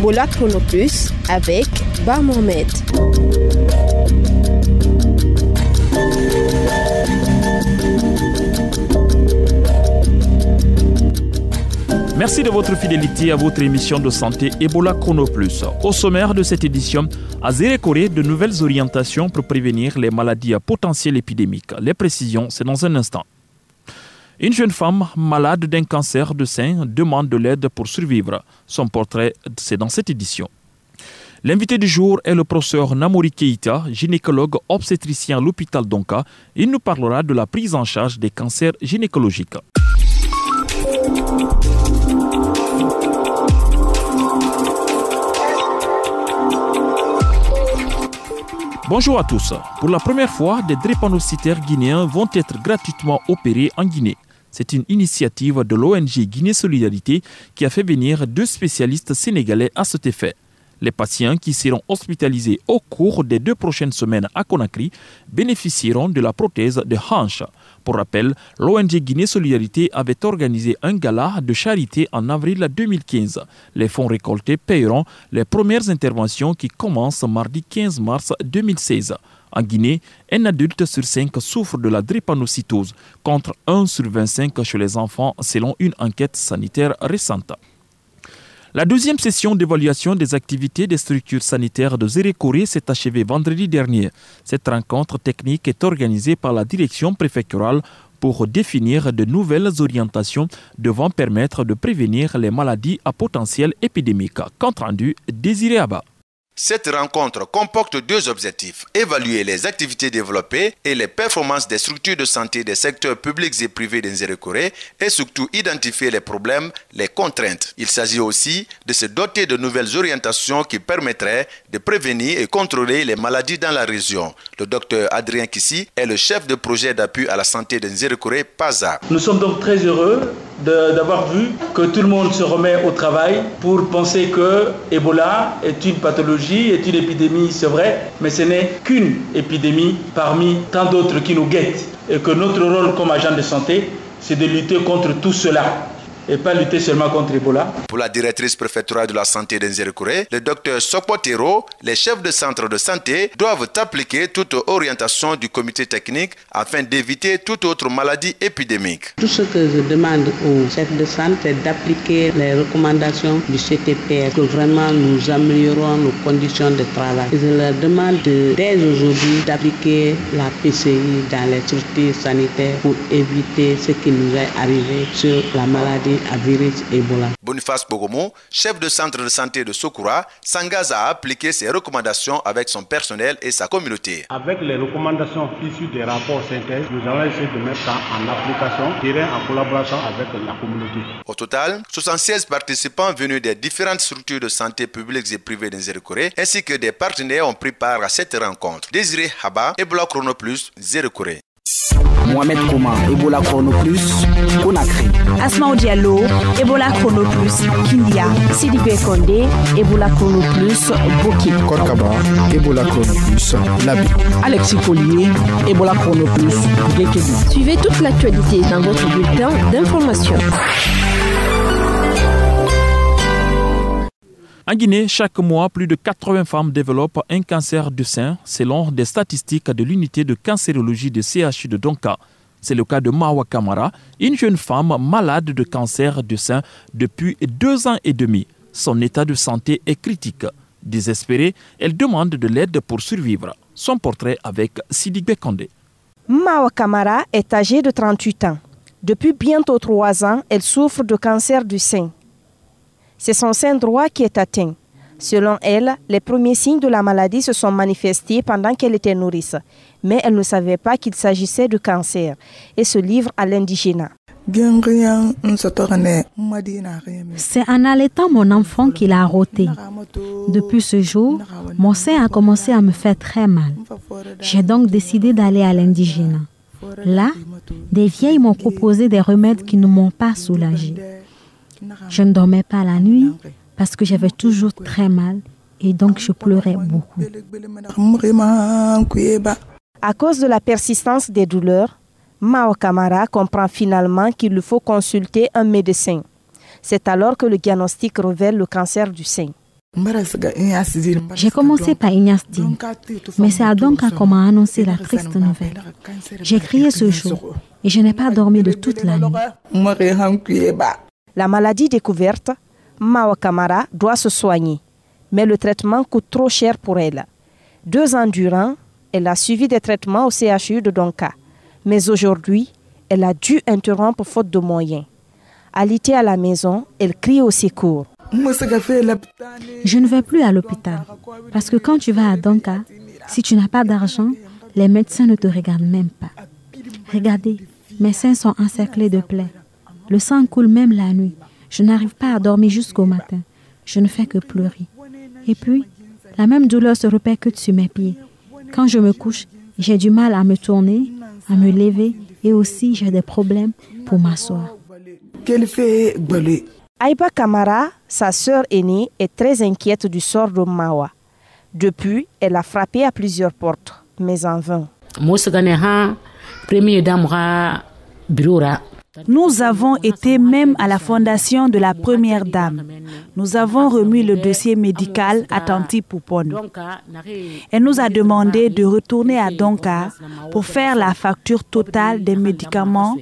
Ebola Chrono Plus avec Bar Mohamed. Merci de votre fidélité à votre émission de santé Ebola Chrono Plus. Au sommaire de cette édition, à Zérékoré, de nouvelles orientations pour prévenir les maladies à potentiel épidémique. Les précisions, c'est dans un instant. Une jeune femme malade d'un cancer de sein demande de l'aide pour survivre. Son portrait, c'est dans cette édition. L'invité du jour est le professeur Namori Keita, gynécologue obstétricien à l'hôpital Donka. Il nous parlera de la prise en charge des cancers gynécologiques. Bonjour à tous. Pour la première fois, des drépanocytaires guinéens vont être gratuitement opérés en Guinée. C'est une initiative de l'ONG Guinée Solidarité qui a fait venir 2 spécialistes sénégalais à cet effet. Les patients qui seront hospitalisés au cours des 2 prochaines semaines à Conakry bénéficieront de la prothèse de hanche. Pour rappel, l'ONG Guinée Solidarité avait organisé un gala de charité en avril 2015. Les fonds récoltés paieront les premières interventions qui commencent mardi 15 mars 2016. En Guinée, un adulte sur 5 souffre de la drépanocytose, contre 1 sur 25 chez les enfants selon une enquête sanitaire récente. La 2e session d'évaluation des activités des structures sanitaires de Zérékoré s'est achevée vendredi dernier. Cette rencontre technique est organisée par la direction préfectorale pour définir de nouvelles orientations devant permettre de prévenir les maladies à potentiel épidémique. Compte rendu, Désiré Abba. Cette rencontre comporte 2 objectifs: évaluer les activités développées et les performances des structures de santé des secteurs publics et privés de Zérékoré et surtout identifier les problèmes, les contraintes. Il s'agit aussi de se doter de nouvelles orientations qui permettraient de prévenir et contrôler les maladies dans la région. Le docteur Adrien Kissi est le chef de projet d'appui à la santé de Zérékoré, PASA. Nous sommes donc très heureux d'avoir vu que tout le monde se remet au travail pour penser que Ebola est une pathologie, est une épidémie, c'est vrai, mais ce n'est qu'une épidémie parmi tant d'autres qui nous guettent. Et que notre rôle comme agent de santé, c'est de lutter contre tout cela et pas lutter seulement contre Ebola. Pour la directrice préfectorale de la santé de Zérékoré, le docteur Sokotero, les chefs de centre de santé doivent appliquer toute orientation du comité technique afin d'éviter toute autre maladie épidémique. Tout ce que je demande aux chefs de santé, c'est d'appliquer les recommandations du CTPS, que vraiment nous améliorons nos conditions de travail. Et je leur demande dès aujourd'hui d'appliquer la PCI dans les structures sanitaires pour éviter ce qui nous est arrivé sur la maladie à virus Ebola. Boniface Bogomo, chef de centre de santé de Sokoura, s'engage à appliquer ses recommandations avec son personnel et sa communauté. Avec les recommandations issues des rapports synthèse, nous allons essayer de mettre ça en application, en collaboration avec la communauté. Au total, 76 participants venus des différentes structures de santé publiques et privées de Zérékoré, ainsi que des partenaires ont pris part à cette rencontre. Désiré Haba, Ebola Chrono Plus, Zérékoré. Mohamed Koma, Ebola Chrono Plus, Conakry. Asmaou Diallo, Ebola Chrono Plus, Kindia. Sidibé Kondé, Ebola Chrono Plus, Boki. Korkaba, Ebola Chrono Plus, Labi. Alexis Collier, Ebola Chrono Plus, Gekebi. Suivez toute l'actualité dans votre bulletin d'information. En Guinée, chaque mois, plus de 80 femmes développent un cancer du sein, selon des statistiques de l'unité de cancérologie de CHU de Donka. C'est le cas de Mawa Kamara, une jeune femme malade de cancer du sein depuis 2 ans et demi. Son état de santé est critique. Désespérée, elle demande de l'aide pour survivre. Son portrait avec Sidi Bekondé. Mawa Kamara est âgée de 38 ans. Depuis bientôt 3 ans, elle souffre de cancer du sein. C'est son sein droit qui est atteint. Selon elle, les premiers signes de la maladie se sont manifestés pendant qu'elle était nourrice. Mais elle ne savait pas qu'il s'agissait de cancer et se livre à l'indigénat. C'est en allaitant mon enfant qu'il a roté. Depuis ce jour, mon sein a commencé à me faire très mal. J'ai donc décidé d'aller à l'indigénat. Là, des vieilles m'ont proposé des remèdes qui ne m'ont pas soulagée. Je ne dormais pas la nuit parce que j'avais toujours très mal et donc je pleurais beaucoup. À cause de la persistance des douleurs, Mawa Kamara comprend finalement qu'il lui faut consulter un médecin. C'est alors que le diagnostic révèle le cancer du sein. J'ai commencé par Ignasdine, mais c'est à Donka qu'on m'a annoncé la triste nouvelle. J'ai crié ce jour et je n'ai pas dormi de toute la nuit. La maladie découverte, Mawa Kamara doit se soigner, mais le traitement coûte trop cher pour elle. 2 ans durant, elle a suivi des traitements au CHU de Donka, mais aujourd'hui, elle a dû interrompre faute de moyens. Alitée à la maison, elle crie au secours. Je ne vais plus à l'hôpital parce que quand tu vas à Donka, si tu n'as pas d'argent, les médecins ne te regardent même pas. Regardez, mes seins sont encerclés de plaies. Le sang coule même la nuit. Je n'arrive pas à dormir jusqu'au matin. Je ne fais que pleurer. Et puis, la même douleur se répercute sur mes pieds. Quand je me couche, j'ai du mal à me tourner, à me lever et aussi j'ai des problèmes pour m'asseoir. Aïba Kamara, sa sœur aînée, est très inquiète du sort de Mawa. Depuis, elle a frappé à plusieurs portes, mais en vain. Nous avons été même à la fondation de la première dame. Nous avons remis le dossier médical à Tanti Poupon. Elle nous a demandé de retourner à Donka pour faire la facture totale des médicaments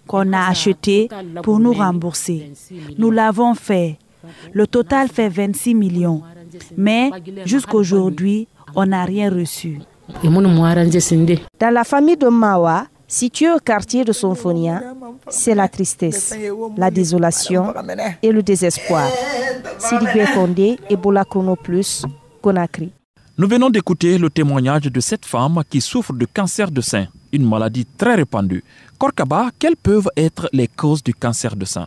qu'on a achetés pour nous rembourser. Nous l'avons fait. Le total fait 26 millions. Mais jusqu'aujourd'hui, on n'a rien reçu. Dans la famille de Mawa, située au quartier de Sonfonia, c'est la tristesse, la désolation et le désespoir. Sidibé Kondé, Ebola Chrono Plus, Conakry. Nous venons d'écouter le témoignage de cette femme qui souffre de cancer de sein, une maladie très répandue. Korkaba, quelles peuvent être les causes du cancer de sein?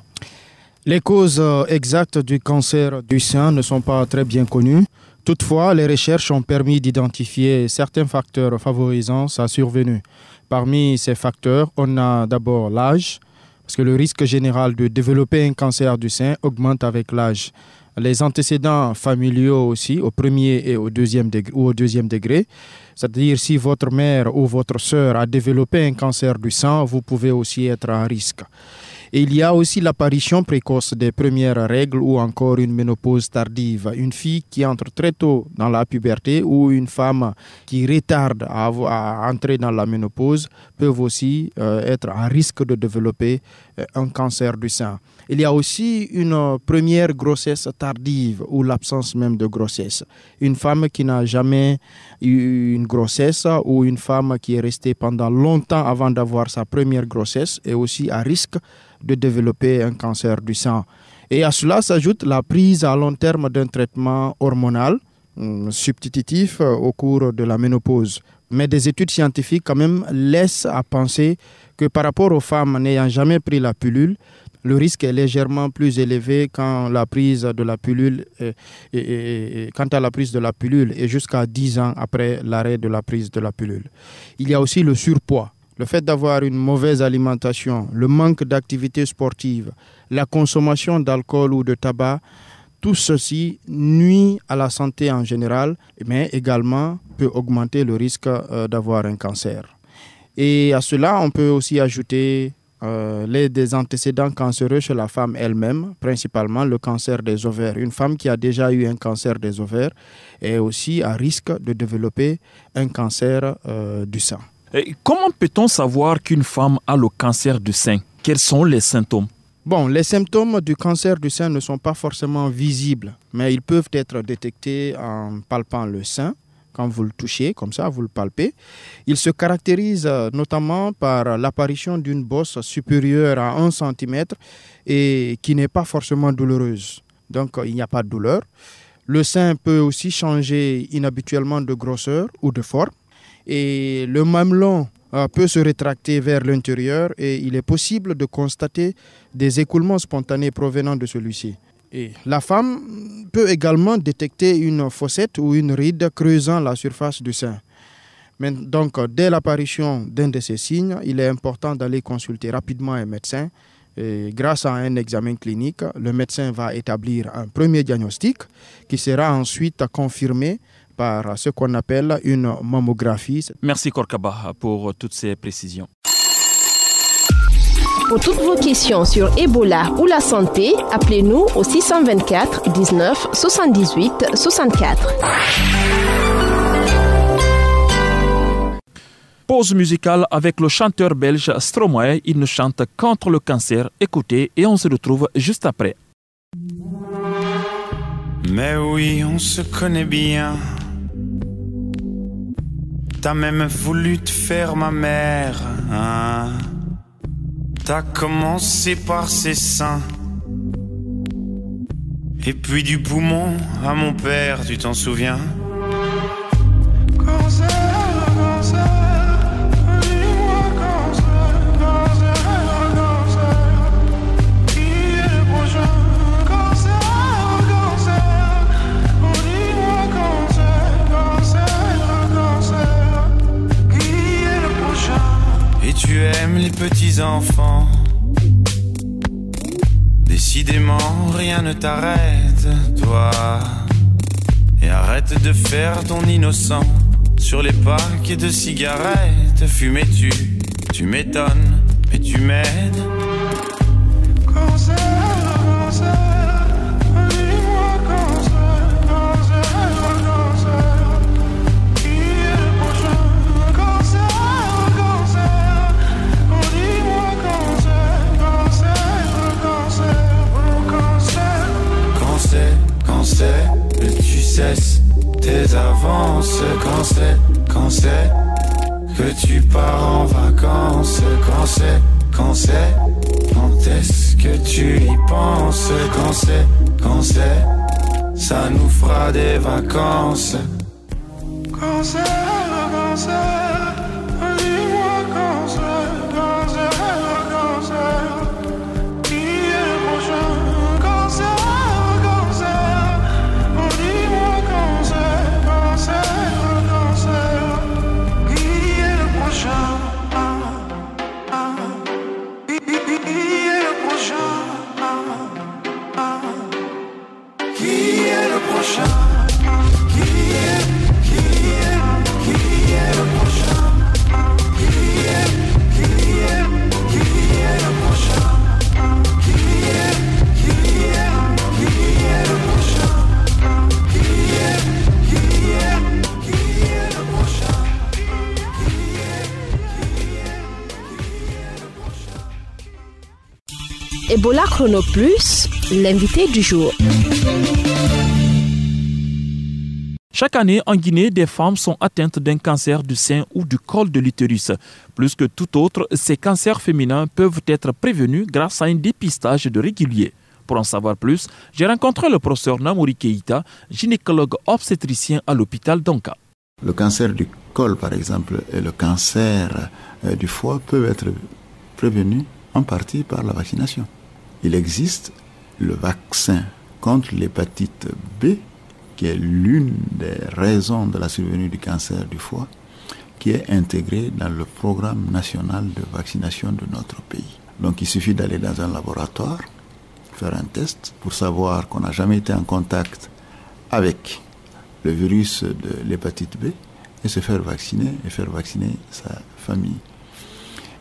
Les causes exactes du cancer du sein ne sont pas très bien connues. Toutefois, les recherches ont permis d'identifier certains facteurs favorisant sa survenue. Parmi ces facteurs, on a d'abord l'âge, parce que le risque général de développer un cancer du sein augmente avec l'âge. Les antécédents familiaux aussi, au premier et au deuxième degré. C'est-à-dire si votre mère ou votre sœur a développé un cancer du sein, vous pouvez aussi être à risque. Et il y a aussi l'apparition précoce des premières règles ou encore une ménopause tardive. Une fille qui entre très tôt dans la puberté ou une femme qui retarde à entrer dans la ménopause peuvent aussi être à risque de développer un cancer du sein. Il y a aussi une première grossesse tardive ou l'absence même de grossesse. Une femme qui n'a jamais eu une grossesse ou une femme qui est restée pendant longtemps avant d'avoir sa première grossesse est aussi à risque de développer un cancer du sein. Et à cela s'ajoute la prise à long terme d'un traitement hormonal substitutif au cours de la ménopause. Mais des études scientifiques quand même laissent à penser que par rapport aux femmes n'ayant jamais pris la pilule, le risque est légèrement plus élevé quand la prise de la pilule est jusqu'à 10 ans après l'arrêt de la prise de la pilule. Il y a aussi le surpoids. Le fait d'avoir une mauvaise alimentation, le manque d'activité sportive, la consommation d'alcool ou de tabac, tout ceci nuit à la santé en général, mais également peut augmenter le risque d'avoir un cancer. Et à cela, on peut aussi ajouter des antécédents cancéreux chez la femme elle-même, principalement le cancer des ovaires. Une femme qui a déjà eu un cancer des ovaires est aussi à risque de développer un cancer du sein. Et comment peut-on savoir qu'une femme a le cancer du sein? Quels sont les symptômes? Bon, les symptômes du cancer du sein ne sont pas forcément visibles, mais ils peuvent être détectés en palpant le sein. Quand vous le touchez, comme ça, vous le palpez. Il se caractérise notamment par l'apparition d'une bosse supérieure à 1 cm et qui n'est pas forcément douloureuse. Donc, il n'y a pas de douleur. Le sein peut aussi changer inhabituellement de grosseur ou de forme. Et le mamelon peut se rétracter vers l'intérieur et il est possible de constater des écoulements spontanés provenant de celui-ci. Et la femme peut également détecter une fossette ou une ride creusant la surface du sein. Mais donc, dès l'apparition d'un de ces signes, il est important d'aller consulter rapidement un médecin. Et grâce à un examen clinique, le médecin va établir un premier diagnostic qui sera ensuite confirmé par ce qu'on appelle une mammographie. Merci Korkaba pour toutes ces précisions. Pour toutes vos questions sur Ebola ou la santé, appelez-nous au 624 19 78 64. Pause musicale avec le chanteur belge Stromae. Il nous chante contre le cancer. Écoutez et on se retrouve juste après. Mais oui, on se connaît bien. T'as même voulu te faire ma mère, hein? T'as commencé par ses seins, et puis du poumon à mon père, tu t'en souviens? Cancer, cancer, dis-moi cancer, cancer, cancer, qui est le prochain? Cancer, cancer, dis-moi cancer, cancer, cancer, qui est le prochain? Et tu aimes les petits enfants. Décidément, rien ne t'arrête, toi. Et arrête de faire ton innocent sur les paquets de cigarettes. Fumais-tu, tu m'étonnes, mais tu m'aides. Cancer, cancer, dis-moi cancer, cancer, cancer, qui est le prochain? Cancer, cancer, dis-moi cancer, cancer, cancer, cancer, cancer, et tu cesses tes avances. Cancer, que tu pars en vacances. Cancer, quand est-ce que tu y penses? Cancer, ça nous fera des vacances. Cancer, cancer, dis-moi cancer, cancer, cancer, qui est le prochain? Cancer, cancer, dis-moi cancer, cancer, cancer, qui est le prochain? Qui est le prochain? Qui est le prochain? Ebola Chrono Plus, l'invité du jour. Chaque année, en Guinée, des femmes sont atteintes d'un cancer du sein ou du col de l'utérus. Plus que tout autre, ces cancers féminins peuvent être prévenus grâce à un dépistage de régulier. Pour en savoir plus, j'ai rencontré le professeur Namouri Keïta, gynécologue obstétricien à l'hôpital d'Onka. Le cancer du col, par exemple, et le cancer du foie peuvent être prévenus en partie par la vaccination. Il existe le vaccin contre l'hépatite B, qui est l'une des raisons de la survenue du cancer du foie, qui est intégré dans le programme national de vaccination de notre pays. Donc il suffit d'aller dans un laboratoire, faire un test pour savoir qu'on n'a jamais été en contact avec le virus de l'hépatite B et se faire vacciner et faire vacciner sa famille.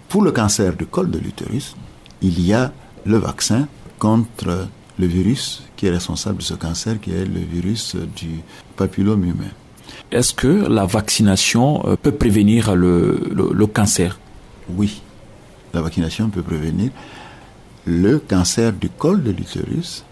Pour le cancer du col de l'utérus, il y a le vaccin contre le virus qui est responsable de ce cancer, qui est le virus du papillome humain. Est-ce que la vaccination peut prévenir le cancer? Oui, la vaccination peut prévenir le cancer du col de l'utérus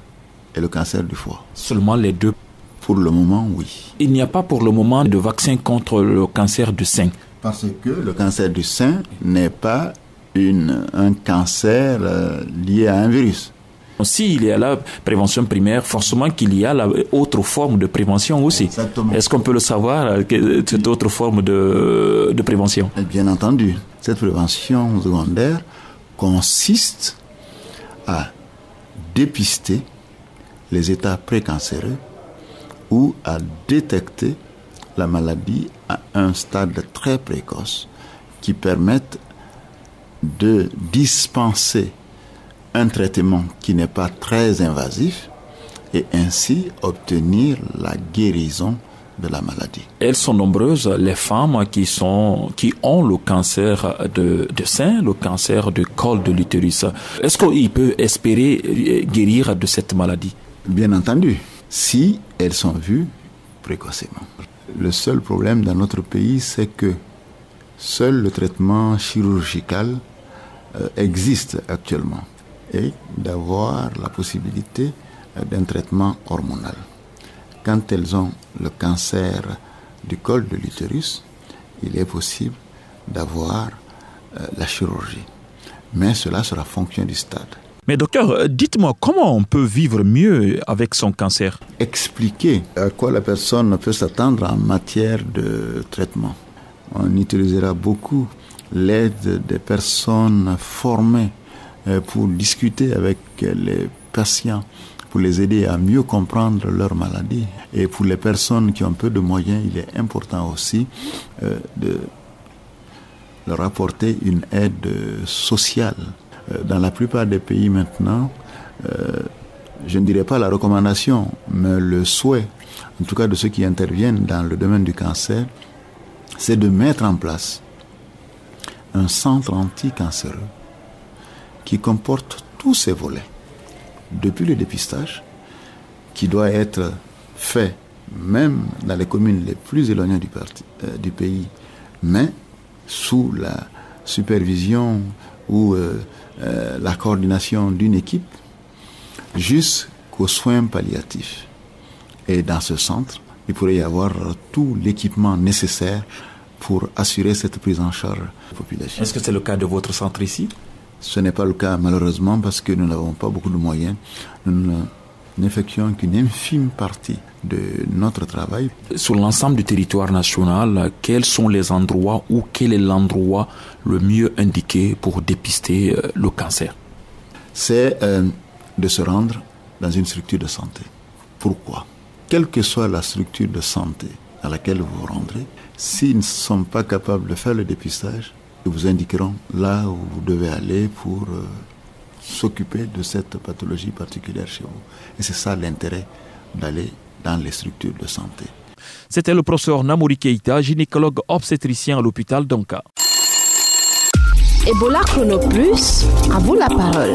et le cancer du foie. Seulement les deux? Pour le moment, oui. Il n'y a pas pour le moment de vaccin contre le cancer du sein? Parce que le cancer du sein n'est pas un cancer lié à un virus. S'il y a la prévention primaire, forcément qu'il y a la autre forme de prévention aussi. Exactement. Est-ce qu'on peut le savoir, cette autre forme de prévention? Bien entendu. Cette prévention secondaire consiste à dépister les états précancéreux ou à détecter la maladie à un stade très précoce qui permette de dispenser un traitement qui n'est pas très invasif et ainsi obtenir la guérison de la maladie. Elles sont nombreuses, les femmes qui ont le cancer de sein, le cancer du col de l'utérus. Est-ce qu'il peut espérer guérir de cette maladie? Bien entendu, si elles sont vues précocement. Le seul problème dans notre pays, c'est que seul le traitement chirurgical existe actuellement et d'avoir la possibilité d'un traitement hormonal. Quand elles ont le cancer du col de l'utérus, il est possible d'avoir la chirurgie. Mais cela sera fonction du stade. Mais docteur, dites-moi, comment on peut vivre mieux avec son cancer? Expliquer à quoi la personne peut s'attendre en matière de traitement. On utilisera beaucoup l'aide des personnes formées pour discuter avec les patients, pour les aider à mieux comprendre leur maladie. Et pour les personnes qui ont peu de moyens, il est important aussi de leur apporter une aide sociale. Dans la plupart des pays maintenant, je ne dirais pas la recommandation, mais le souhait, en tout cas de ceux qui interviennent dans le domaine du cancer, c'est de mettre en place un centre anti-cancéreux qui comporte tous ces volets, depuis le dépistage, qui doit être fait même dans les communes les plus éloignées du pays, mais sous la supervision ou la coordination d'une équipe, jusqu'aux soins palliatifs. Et dans ce centre, il pourrait y avoir tout l'équipement nécessaire pour assurer cette prise en charge de la population. Est-ce que c'est le cas de votre centre ici? Ce n'est pas le cas malheureusement parce que nous n'avons pas beaucoup de moyens. Nous n'effectuons qu'une infime partie de notre travail. Sur l'ensemble du territoire national, quels sont les endroits ou quel est l'endroit le mieux indiqué pour dépister le cancer? C'est de se rendre dans une structure de santé. Pourquoi? Quelle que soit la structure de santé à laquelle vous vous rendrez, s'ils ne sont pas capables de faire le dépistage, ils vous indiqueront là où vous devez aller pour s'occuper de cette pathologie particulière chez vous. Et c'est ça l'intérêt d'aller dans les structures de santé. C'était le professeur Namouri Keïta, gynécologue obstétricien à l'hôpital d'Anka. Ebola Chrono Plus, à vous la parole.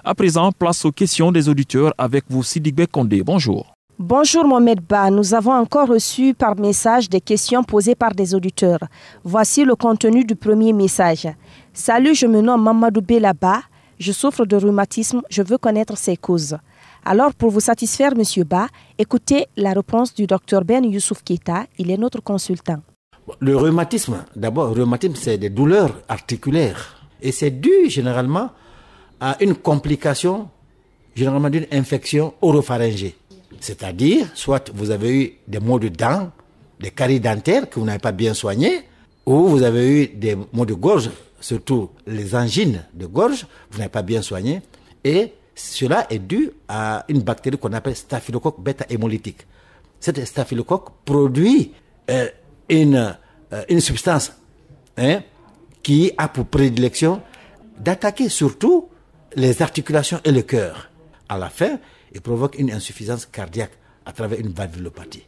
À présent, place aux questions des auditeurs avec vous, Sidibé Kondé. Bonjour. Bonjour Mohamed Ba, nous avons encore reçu par message des questions posées par des auditeurs. Voici le contenu du premier message. Salut, je me nomme Mamadou Belaba, je souffre de rhumatisme, je veux connaître ses causes. Alors pour vous satisfaire Monsieur Ba, écoutez la réponse du docteur Ben Youssouf Keïta, il est notre consultant. Le rhumatisme, d'abord, c'est des douleurs articulaires et c'est dû généralement à une complication, généralement d'une infection oropharyngée. C'est-à-dire, soit vous avez eu des maux de dents, des caries dentaires que vous n'avez pas bien soignés, ou vous avez eu des maux de gorge, surtout les angines de gorge, vous n'avez pas bien soigné, et cela est dû à une bactérie qu'on appelle staphylocoque bêta-hémolytique. Cette staphylocoque produit une substance qui a pour prédilection d'attaquer surtout les articulations et le cœur. À la fin, il provoque une insuffisance cardiaque à travers une valvulopathie.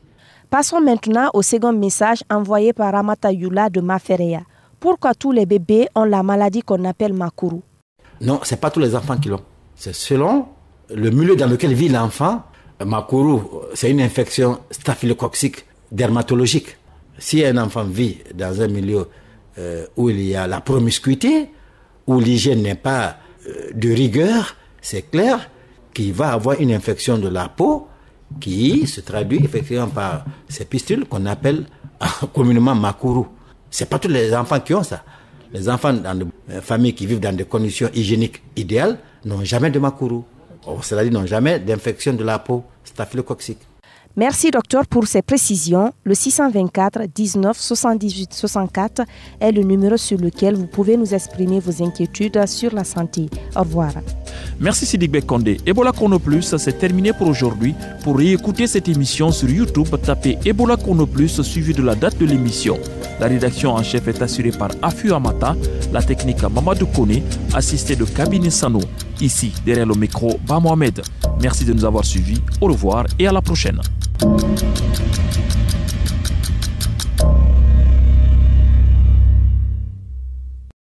Passons maintenant au second message envoyé par Ramata Yula de Mafereya. Pourquoi tous les bébés ont la maladie qu'on appelle Makuru? Non, ce n'est pas tous les enfants qui l'ont. C'est selon le milieu dans lequel vit l'enfant. Makuru, c'est une infection staphylococcique dermatologique. Si un enfant vit dans un milieu où il y a la promiscuité, où l'hygiène n'est pas de rigueur, c'est clair qu'il va avoir une infection de la peau qui se traduit effectivement par ces pustules qu'on appelle communément Makuru. Ce n'est pas tous les enfants qui ont ça. Les enfants dans des familles qui vivent dans des conditions hygiéniques idéales n'ont jamais de Makuru. C'est-à-dire n'ont jamais d'infection de la peau staphylococcique. Merci docteur pour ces précisions. Le 624 19 78 64 est le numéro sur lequel vous pouvez nous exprimer vos inquiétudes sur la santé. Au revoir. Merci Sidibé Kondé. Ebola Chrono Plus, c'est terminé pour aujourd'hui. Pour réécouter cette émission sur YouTube, tapez Ebola Chrono Plus suivi de la date de l'émission. La rédaction en chef est assurée par Afu Amata, la technique Mamadou Kone, assisté de Kabine Sano. Ici, derrière le micro, Ba Mohamed. Merci de nous avoir suivis. Au revoir et à la prochaine.